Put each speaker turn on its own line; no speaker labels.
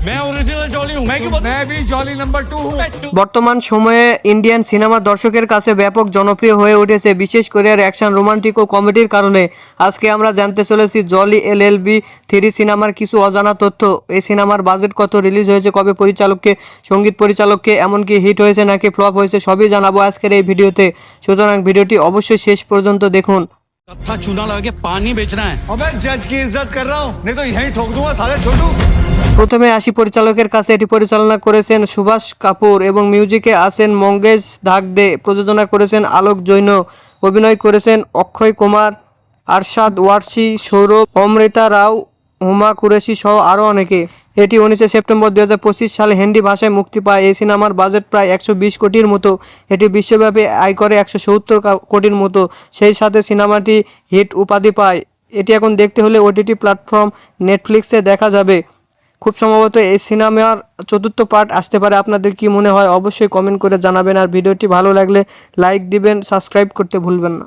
मैं original jolly हूँ, मैं क्यों बताऊं?
मैं भी जॉली नंबर 2 हूँ।
বর্তমান সময়ে ইন্ডিয়ান সিনেমা দর্শকের কাছে ব্যাপক জনপ্রিয় হয়ে উঠেছে, বিশেষ করে অ্যাকশন, রোমান্টিক ও কমেডির কারণে। আজকে আমরা জানতে চলেছি জলি এলএলবি 3 সিনেমার কিছু অজানা তথ্য। এই সিনেমার বাজেট কত, রিলিজ হয়েছে কবে, পরিচালককে, সঙ্গীত পরিচালককে, এমনকি হিট হয়েছে নাকি ফ্লপ হয়েছে, সবই জানাবো আজকের এই ভিডিওতে। সুতরাং ভিডিওটি অবশ্যই শেষ পর্যন্ত দেখুন।
कत्था चूना लगा के पानी बेचना है।
अबे जज की इज्जत कर रहा हूँ, नहीं तो यहीं ठोक दूंगा साले छोटू।
প্রথমে আসি পরিচালকের কাছে। এটি পরিচালনা করেছেন সুভাষ কাপুর এবং মিউজিকে আছেন মঙ্গেশ ধাকদে, প্রযোজনা করেছেন আলোক জৈন, অভিনয় করেছেন অক্ষয় কুমার, আরশাদ ওয়ারসি, সৌরভ, অমৃতা রাও, হুমা কুরেশি সহ আরও অনেকে। এটি 19 সেপ্টেম্বর 2025 সালে হিন্দি ভাষায় মুক্তি পায়। এই সিনেমার বাজেট প্রায় 120 কোটির মতো। এটি বিশ্বব্যাপী আয় করে 170 কোটির মতো। সেই সাথে সিনেমাটি হিট উপাধি পায়। এটি এখন দেখতে হলে ওটিটি প্ল্যাটফর্ম নেটফ্লিক্সে দেখা যাবে। খুব সম্ভবত এই সিনেমার 4র্থ পার্ট আসতে পারে। আপনাদের কি মনে হয় অবশ্যই কমেন্ট করে জানাবেন। আর ভিডিওটি ভালো লাগলে লাইক দিবেন, সাবস্ক্রাইব করতে ভুলবেন না।